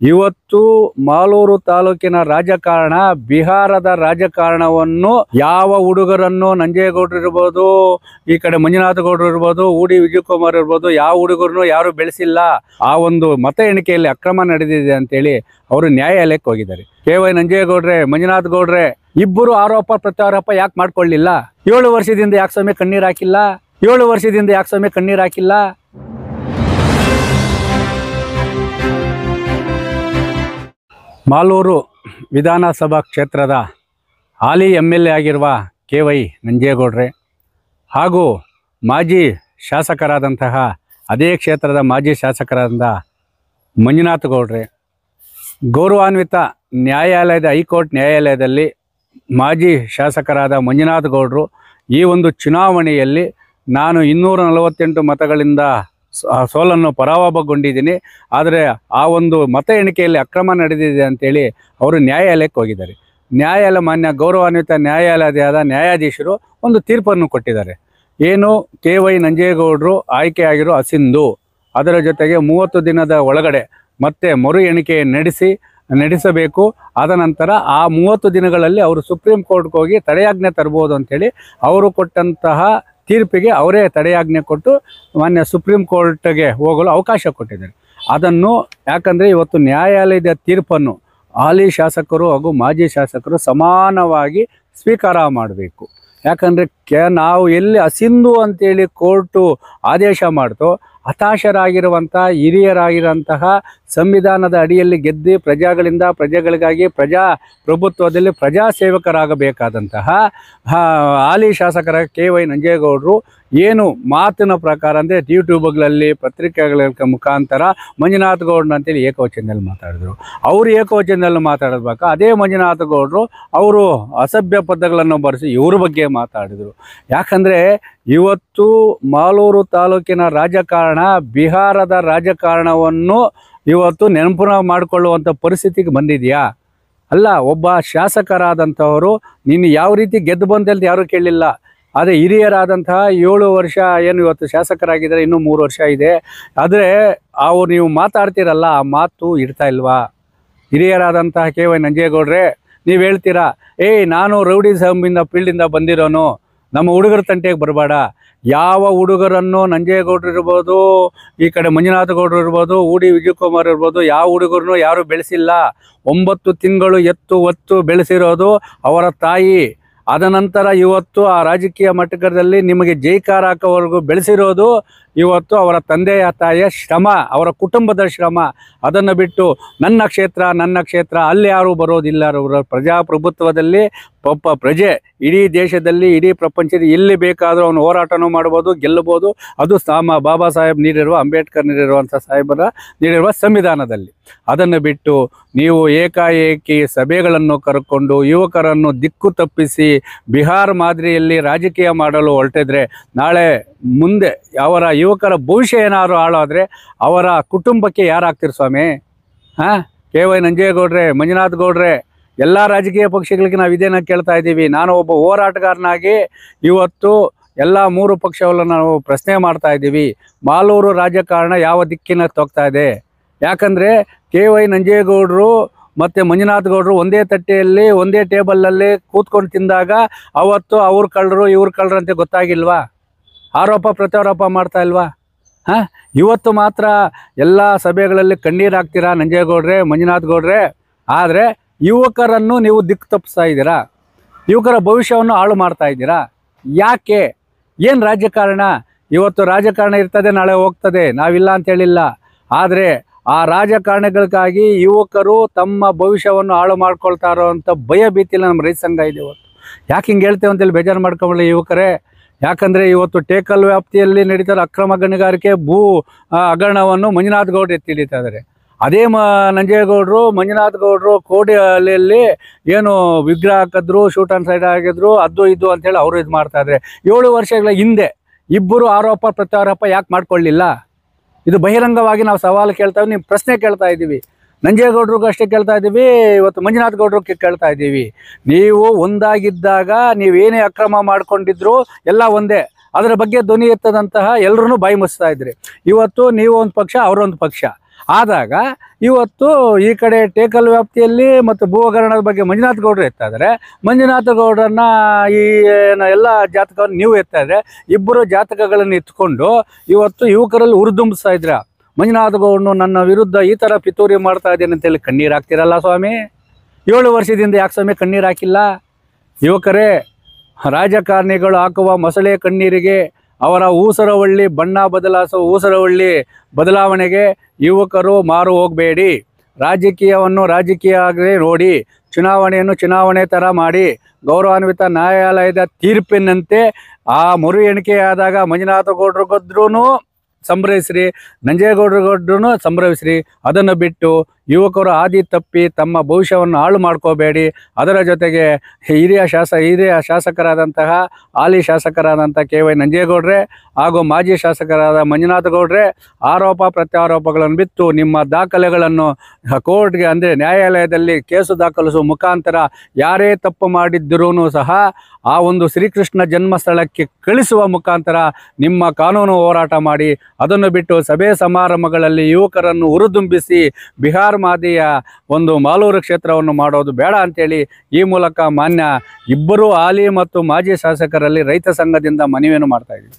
ಇವತ್ತು ಮಾಲೂರು ತಾಲೂಕಿನ ರಾಜಕಾರಣ ಬಿಹಾರದ ರಾಜಕಾರಣವನ್ನು ಯಾವ ಹುಡುಗರನ್ನು ನಂಜೇಗೌಡರು ಇರ್ಬೋದು, ಈ ಕಡೆ ಮಂಜುನಾಥ ಗೌಡರು ಇರ್ಬೋದು, ಊಡಿ ವಿಜಯಕುಮಾರ್ ಇರ್ಬೋದು, ಯಾವ ಹುಡುಗರನ್ನು ಯಾರು ಬೆಳೆಸಿಲ್ಲ. ಆ ಒಂದು ಮತ ಎಣಿಕೆಯಲ್ಲಿ ಅಕ್ರಮ ನಡೆದಿದೆ ಅಂತೇಳಿ ಅವರು ನ್ಯಾಯಾಲಯಕ್ಕೆ ಹೋಗಿದ್ದಾರೆ. ಕೆ.ವೈ. ನಂಜೇಗೌಡ್ರೆ, ಮಂಜುನಾಥ ಗೌಡ್ರೆ ಇಬ್ಬರು ಆರೋಪ ಪ್ರತ್ಯಾರೋಪ ಯಾಕೆ ಮಾಡ್ಕೊಳ್ಳಿಲ್ಲ? 7 ವರ್ಷದಿಂದ ಯಾಕೆ ಸ್ವಾಮಿ ಕಣ್ಣೀರು ಹಾಕಿಲ್ಲ? 7 ವರ್ಷದಿಂದ ಯಾಕೆ ಸ್ವಾಮಿ ಕಣ್ಣೀರು ಹಾಕಿಲ್ಲ? ಮಾಲೂರು ವಿಧಾನಸಭಾ ಕ್ಷೇತ್ರದ ಹಾಲಿ MLA ಆಗಿರುವ ಕೆ.ವೈ. ನಂಜೇಗೌಡ್ರೆ ಹಾಗೂ ಮಾಜಿ ಶಾಸಕರಾದಂತಹ ಅದೇ ಕ್ಷೇತ್ರದ ಮಾಜಿ ಶಾಸಕರಾದ ಮಂಜುನಾಥ ಗೌಡ್ರೆ ಗೌರವಾನ್ವಿತ ನ್ಯಾಯಾಲಯದ ಹೈಕೋರ್ಟ್ ನ್ಯಾಯಾಲಯದಲ್ಲಿ ಮಾಜಿ ಶಾಸಕರಾದ ಮಂಜುನಾಥ ಗೌಡರು ಈ ಒಂದು ಚುನಾವಣೆಯಲ್ಲಿ ನಾನು 248 ಮತಗಳಿಂದ ಸೋಲನ್ನು ಪರಾಭವಗೊಂಡಿದ್ದೀನಿ, ಆದರೆ ಆ ಒಂದು ಮತ ಎಣಿಕೆಯಲ್ಲಿ ಅಕ್ರಮ ನಡೆದಿದೆ ಅಂತೇಳಿ ಅವರು ನ್ಯಾಯಾಲಯಕ್ಕೆ ಹೋಗಿದ್ದಾರೆ. ಮಾನ್ಯ ಗೌರವಾನ್ವಿತ ನ್ಯಾಯಾಲಯದ ನ್ಯಾಯಾಧೀಶರು ಒಂದು ತೀರ್ಪನ್ನು ಕೊಟ್ಟಿದ್ದಾರೆ. ಏನು ಕೆ.ವೈ. ನಂಜೇಗೌಡರು ಆಯ್ಕೆಯಾಗಿರೋ ಅಸಿಂಧು, ಅದರ ಜೊತೆಗೆ 30 ದಿನದ ಒಳಗಡೆ ಮತ್ತೆ ಮರು ಎಣಿಕೆ ನಡೆಸಬೇಕು. ಆದ ನಂತರ ಆ 30 ದಿನಗಳಲ್ಲಿ ಅವರು ಸುಪ್ರೀಂ ಕೋರ್ಟ್ಗೆ ಹೋಗಿ ತಡೆಯಾಜ್ಞೆ ತರ್ಬೋದು ಅಂಥೇಳಿ ಅವರು ಕೊಟ್ಟಂತಹ ತೀರ್ಪಿಗೆ ಅವರೇ ತಡೆಯಾಜ್ಞೆ ಕೊಟ್ಟು ಮಾನ್ಯ ಸುಪ್ರೀಂ ಕೋರ್ಟ್ಗೆ ಹೋಗಲು ಅವಕಾಶ ಕೊಟ್ಟಿದ್ದಾರೆ. ಅದನ್ನು ಯಾಕಂದರೆ ಇವತ್ತು ನ್ಯಾಯಾಲಯದ ತೀರ್ಪನ್ನು ಹಾಲಿ ಶಾಸಕರು ಹಾಗೂ ಮಾಜಿ ಶಾಸಕರು ಸಮಾನವಾಗಿ ಸ್ವೀಕಾರ ಮಾಡಬೇಕು. ಯಾಕಂದರೆ ನಾವು ಎಲ್ಲಿ ಅಸಿಂಧು ಅಂತೇಳಿ ಕೋರ್ಟು ಆದೇಶ ಮಾಡ್ತೋ, ಹತಾಶರಾಗಿರುವಂಥ ಹಿರಿಯರಾಗಿರುವಂತಹ ಸಂವಿಧಾನದ ಅಡಿಯಲ್ಲಿ ಗೆದ್ದು ಪ್ರಜೆಗಳಿಗಾಗಿ ಪ್ರಜಾಪ್ರಭುತ್ವದಲ್ಲಿ ಪ್ರಜಾಸೇವಕರಾಗಬೇಕಾದಂತಹ ಹಾಲಿ ಶಾಸಕರ ಕೆ.ವೈ. ನಂಜೇಗೌಡರು ಏನು ಮಾತಿನ ಪ್ರಕಾರ ಅಂದರೆ ಯೂಟ್ಯೂಬ್ಗಳಲ್ಲಿ ಪತ್ರಿಕೆಗಳ ಮುಖಾಂತರ ಮಂಜುನಾಥ ಗೌಡ್ರು ಅಂತೇಳಿ ಏಕವಚನದಲ್ಲಿ ಮಾತಾಡಿದ್ರು. ಅವರು ಏಕವಚನದಲ್ಲಿ ಮಾತಾಡಬೇಕು. ಅದೇ ಮಂಜುನಾಥ ಗೌಡರು ಅವರು ಅಸಭ್ಯ ಪದಗಳನ್ನು ಬರೆಸಿ ಇವ್ರ ಬಗ್ಗೆ ಮಾತಾಡಿದರು. ಯಾಕಂದರೆ ಇವತ್ತು ಮಾಲೂರು ತಾಲೂಕಿನ ರಾಜಕಾರಣ ಬಿಹಾರದ ರಾಜಕಾರಣವನ್ನು ಇವತ್ತು ನೆನಪು ಮಾಡಿಕೊಳ್ಳುವಂಥ ಪರಿಸ್ಥಿತಿಗೆ ಬಂದಿದೆಯಾ? ಅಲ್ಲ, ಒಬ್ಬ ಶಾಸಕರಾದಂಥವರು ನೀನು ಯಾವ ರೀತಿ ಗೆದ್ದು ಬಂದಲ್ಲಿ ಯಾರೂ ಕೇಳಲಿಲ್ಲ. ಆದರೆ ಹಿರಿಯರಾದಂತಹ 7 ವರ್ಷ ಏನು ಇವತ್ತು ಶಾಸಕರಾಗಿದ್ದಾರೆ, ಇನ್ನೂ 3 ವರ್ಷ ಇದೆ. ಆದರೆ ನೀವು ಮಾತಾಡ್ತೀರಲ್ಲ, ಆ ಮಾತು ಇರ್ತಾ ಇಲ್ವಾ? ಹಿರಿಯರಾದಂತಹ ಕೆ.ವೈ. ನಂಜೇಗೌಡ್ರೆ ನೀವು ಹೇಳ್ತೀರಾ, ನಾನು ರೌಡಿಸಮಿಂದ ಫೀಲ್ಡಿಂದ ಬಂದಿರೋನು, ನಮ್ಮ ಹುಡುಗರ ತಂಟೆಗೆ ಬರಬೇಡ. ಯಾವ ಹುಡುಗರನ್ನು ನಂಜೇಗೌಡರು ಇರ್ಬೋದು, ಈ ಕಡೆ ಮಂಜುನಾಥ ಗೌಡರು ಇರ್ಬೋದು, ಊಡಿ ವಿಜಯಕುಮಾರ್ ಇರ್ಬೋದು, ಯಾವ ಹುಡುಗರನ್ನು ಯಾರೂ ಬೆಳೆಸಿಲ್ಲ. 9 ತಿಂಗಳು ಎತ್ತು ಹೊತ್ತು ಬೆಳೆಸಿರೋದು ಅವರ ತಾಯಿ. ಆದ ನಂತರ ಇವತ್ತು ಆ ರಾಜಕೀಯ ಮಟ್ಟದಲ್ಲಿ ನಿಮಗೆ ಜೈಕಾರ ಹಾಕೋವರೆಗೂ ಬೆಳೆಸಿರೋದು ಇವತ್ತು ಅವರ ತಂದೆಯ ತಾಯಿಯ ಶ್ರಮ, ಅವರ ಕುಟುಂಬದ ಶ್ರಮ. ಅದನ್ನು ಬಿಟ್ಟು ನನ್ನ ಕ್ಷೇತ್ರ ಅಲ್ಲಿ ಯಾರೂ ಬರೋದಿಲ್ಲ. ಪ್ರಜಾಪ್ರಭುತ್ವದಲ್ಲಿ ಪ್ರಜೆ ಇಡೀ ದೇಶದಲ್ಲಿ ಇಡೀ ಪ್ರಪಂಚದಲ್ಲಿ ಎಲ್ಲಿ ಬೇಕಾದರೂ ಅವನು ಹೋರಾಟನೂ ಮಾಡ್ಬೋದು, ಗೆಲ್ಲಬೋದು. ಅದು ಬಾಬಾ ಸಾಹೇಬ್ ನೀಡಿರುವ, ಅಂಬೇಡ್ಕರ್ ನೀಡಿರುವ ಸಂವಿಧಾನದಲ್ಲಿ. ಅದನ್ನು ಬಿಟ್ಟು ನೀವು ಏಕಾಏಕಿ ಸಭೆಗಳನ್ನು ಕರ್ಕೊಂಡು ಯುವಕರನ್ನು ದಿಕ್ಕು ತಪ್ಪಿಸಿ ಬಿಹಾರ್ ಮಾದರಿಯಲ್ಲಿ ರಾಜಕೀಯ ಮಾಡಲು ಹೊರಟಿದ್ರೆ ನಾಳೆ ಮುಂದೆ ಅವರ ಯುವಕರ ಭವಿಷ್ಯ ಏನಾದ್ರು ಹಾಳಾದರೆ ಅವರ ಕುಟುಂಬಕ್ಕೆ ಯಾರಾಗ್ತೀರಿ ಸ್ವಾಮಿ? ಕೆ.ವೈ. ನಂಜೇಗೌಡ್ರೆ, ಮಂಜುನಾಥ ಗೌಡ್ರೆ, ಎಲ್ಲ ರಾಜಕೀಯ ಪಕ್ಷಗಳಿಗೆ ನಾವು ಇದೇನ ಕೇಳ್ತಾ ಇದ್ದೀವಿ. ನಾನು ಒಬ್ಬ ಹೋರಾಟಗಾರನಾಗಿ ಇವತ್ತು ಎಲ್ಲ 3 ಪಕ್ಷವನ್ನು ನಾವು ಪ್ರಶ್ನೆ ಮಾಡ್ತಾ ಇದ್ದೀವಿ. ಮಾಲೂರು ರಾಜಕಾರಣ ಯಾವ ದಿಕ್ಕಿನ ಹೋಗ್ತಾ ಇದೆ? ಯಾಕಂದರೆ ಕೆ.ವೈ. ನಂಜೇಗೌಡರು ಮತ್ತು ಮಂಜುನಾಥ ಗೌಡರು ಒಂದೇ ತಟ್ಟೆಯಲ್ಲಿ ಒಂದೇ ಟೇಬಲಲ್ಲಿ ಕೂತ್ಕೊಂಡು ತಿಂದಾಗ ಅವತ್ತು ಅವ್ರ ಕಳ್ಳರು ಇವ್ರ ಕಳ್ಳರು ಅಂತ ಗೊತ್ತಾಗಿಲ್ವಾ? ಆರೋಪ ಪ್ರತ್ಯಾರೋಪ ಮಾಡ್ತಾ ಇಲ್ವಾ? ಇವತ್ತು ಮಾತ್ರ ಎಲ್ಲ ಸಭೆಗಳಲ್ಲಿ ಕಣ್ಣೀರು ಹಾಕ್ತೀರಾ ನಂಜೇಗೌಡ್ರೆ, ಮಂಜುನಾಥ ಗೌಡ್ರೆ. ಆದರೆ ಯುವಕರನ್ನು ನೀವು ದಿಕ್ಕು ತಪ್ಪಿಸ್ತಾ ಇದ್ದೀರಾ, ಯುವಕರ ಭವಿಷ್ಯವನ್ನು ಹಾಳು ಮಾಡ್ತಾ ಇದ್ದೀರಾ. ಯಾಕೆ? ಏನು ರಾಜಕಾರಣ? ಇವತ್ತು ರಾಜಕಾರಣ ಇರ್ತದೆ, ನಾಳೆ ಹೋಗ್ತದೆ, ನಾವಿಲ್ಲ ಅಂತ ಹೇಳಿಲ್ಲ. ಆದರೆ ಆ ರಾಜಕಾರಣಗಳಿಗಾಗಿ ಯುವಕರು ತಮ್ಮ ಭವಿಷ್ಯವನ್ನು ಹಾಳು ಮಾಡ್ಕೊಳ್ತಾ ಇರೋವಂಥ ಭಯ ಭೀತಿಯಲ್ಲಿ ನಮ್ಮ ರೈತ ಸಂಘ ಇದೆ. ಇವತ್ತು ಯಾಕೆ ಹಿಂಗೆ ಹೇಳ್ತೇವೆ ಅಂತೇಳಿ ಬೇಜಾರು ಮಾಡ್ಕೊಳ್ಳಿ ಯುವಕರೇ. ಯಾಕಂದರೆ ಇವತ್ತು ಟೇಕಲ್ ವ್ಯಾಪ್ತಿಯಲ್ಲಿ ನಡೀತಾರೆ ಅಕ್ರಮ ಗಣಿಗಾರಿಕೆ, ಭೂ ಹಗರಣವನ್ನು ಮಂಜುನಾಥ ಗೌಡ್ರು ಎತ್ತಿ ಹಿಡಿತಾ ಇದ್ದಾರೆ. ಅದೇ ನಂಜೇಗೌಡರು, ಮಂಜುನಾಥ ಗೌಡರು ಕೋಡಿಯಲ್ಲಿ ಏನು ವಿಗ್ರಹ ಹಾಕಿದ್ರು, ಶೂಟ್ ಆನ್ ಸೈಡ್ ಆಗಿದ್ರು, ಅದು ಇದು ಅಂತೇಳಿ ಅವರು ಇದು ಮಾಡ್ತಾ ಇದ್ದಾರೆ. 7 ವರ್ಷಗಳ ಹಿಂದೆ ಇಬ್ಬರು ಆರೋಪ ಪ್ರತ್ಯಾರೋಪ ಯಾಕೆ ಮಾಡ್ಕೊಳ್ಳಿಲ್ಲ? ಇದು ಬಹಿರಂಗವಾಗಿ ನಾವು ಸವಾಲು ಕೇಳ್ತಾ ಇದ್ದೀವಿ, ಪ್ರಶ್ನೆ ಕೇಳ್ತಾ ಇದ್ದೀವಿ. ನಂಜೇಗೌಡರಿಗೂ ಅಷ್ಟೇ ಕೇಳ್ತಾ ಇದ್ದೀವಿ, ಇವತ್ತು ಮಂಜುನಾಥ ಗೌಡ್ರಿಗೆ ಕೇಳ್ತಾ ಇದ್ದೀವಿ. ನೀವು ಒಂದಾಗಿದ್ದಾಗ ನೀವೇನೇ ಅಕ್ರಮ ಮಾಡ್ಕೊಂಡಿದ್ರು ಎಲ್ಲ ಒಂದೇ, ಅದರ ಬಗ್ಗೆ ಧ್ವನಿ ಎತ್ತದಂತಹ ಎಲ್ಲರೂ ಬಾಯಿ ಮುಚ್ತಾ ಇದ್ರಿ. ಇವತ್ತು ನೀವು ಒಂದು ಪಕ್ಷ, ಅವರೊಂದು ಪಕ್ಷ. ಆದಾಗ ಇವತ್ತು ಈ ಕಡೆ ಟೇಕಲ್ ವ್ಯಾಪ್ತಿಯಲ್ಲಿ ಮತ್ತು ಭೂ ಹಗರಣದ ಬಗ್ಗೆ ಮಂಜುನಾಥ ಗೌಡರು ಎತ್ತಾ ಇದ್ದಾರೆ. ಮಂಜುನಾಥ ಗೌಡರನ್ನ ಈ ಎಲ್ಲ ಜಾತಕವನ್ನು ನೀವು ಎತ್ತಾ ಇದ್ರೆ, ಇಬ್ಬರು ಜಾತಕಗಳನ್ನು ಎತ್ಕೊಂಡು ಇವತ್ತು ಯುವಕರಲ್ಲಿ ಹುರಿದುಂಬಿಸ್ತಾ ಇದ್ರ. ಮಂಜುನಾಥ ಗೌಡನು ನನ್ನ ವಿರುದ್ಧ ಈ ಥರ ಪಿತೂರಿ ಮಾಡ್ತಾ ಇದ್ದೇನೆ ಅಂತೇಳಿ ಕಣ್ಣೀರು ಹಾಕ್ತಿರಲ್ಲ ಸ್ವಾಮಿ. 7 ವರ್ಷದಿಂದ ಯಾಕೆ ಸ್ವಾಮಿ ಕಣ್ಣೀರು ಹಾಕಿಲ್ಲ? ಯುವಕರೇ, ರಾಜಕಾರಣಿಗಳು ಹಾಕುವ ಮೊಸಳೆ ಕಣ್ಣೀರಿಗೆ, ಅವರ ಊಸರವಳ್ಳಿ ಬಣ್ಣ ಬದಲಾಯಿಸುವ ಊಸರವಳ್ಳಿ ಬದಲಾವಣೆಗೆ ಯುವಕರು ಮಾರು ಹೋಗಬೇಡಿ. ರಾಜಕೀಯವನ್ನು ರಾಜಕೀಯವಾಗಿ ನೋಡಿ, ಚುನಾವಣೆಯನ್ನು ಚುನಾವಣೆ ಥರ ಮಾಡಿ, ಗೌರವಾನ್ವಿತ ನ್ಯಾಯಾಲಯದ ತೀರ್ಪಿನಂತೆ ಆ ಮರು ಎಣಿಕೆಯಾದಾಗ ಮಂಜುನಾಥ ಗೌಡರು ಗೆದ್ರೂ ಸಂಭ್ರಮಿಸ್ರಿ, ನಂಜೇಗೌಡರು ಸಂಭ್ರಮಿಸ್ರಿ. ಅದನ್ನು ಬಿಟ್ಟು ಯುವಕರು ಹಾದಿ ತಪ್ಪಿ ತಮ್ಮ ಭವಿಷ್ಯವನ್ನು ಹಾಳು ಮಾಡ್ಕೋಬೇಡಿ. ಅದರ ಜೊತೆಗೆ ಹಿರಿಯ ಶಾಸಕರಾದಂತಹ ಹಾಲಿ ಶಾಸಕರಾದಂಥ KY ನಂಜೇಗೌಡ್ರೆ ಹಾಗೂ ಮಾಜಿ ಶಾಸಕರಾದ ಮಂಜುನಾಥ ಗೌಡ್ರೆ ಆರೋಪ ಪ್ರತ್ಯಾರೋಪಗಳನ್ನು ಬಿಟ್ಟು ನಿಮ್ಮ ದಾಖಲೆಗಳನ್ನು ಕೋರ್ಟ್ಗೆ ಅಂದರೆ ನ್ಯಾಯಾಲಯದಲ್ಲಿ ಕೇಸು ದಾಖಲಿಸುವ ಮುಖಾಂತರ ಯಾರೇ ತಪ್ಪು ಮಾಡಿದ್ದರೂ ಸಹ ಆ ಒಂದು ಶ್ರೀಕೃಷ್ಣ ಜನ್ಮಸ್ಥಳಕ್ಕೆ ಕಳಿಸುವ ಮುಖಾಂತರ ನಿಮ್ಮ ಕಾನೂನು ಹೋರಾಟ ಮಾಡಿ. ಅದನ್ನು ಬಿಟ್ಟು ಸಭೆ ಸಮಾರಂಭಗಳಲ್ಲಿ ಯುವಕರನ್ನು ಹುರಿದುಂಬಿಸಿ ಬಿಹಾರ ಮಾದರಿಯ ಒಂದು ಮಾಲೂರು ಕ್ಷೇತ್ರವನ್ನು ಮಾಡೋದು ಬೇಡ ಅಂತೇಳಿ ಈ ಮೂಲಕ ಮಾನ್ಯ ಇಬ್ಬರೂ ಹಾಲಿ ಮತ್ತು ಮಾಜಿ ಶಾಸಕರಲ್ಲಿ ರೈತ ಸಂಘದಿಂದ ಮನವಿಯನ್ನು ಮಾಡ್ತಾ ಇದ್ದೀವಿ.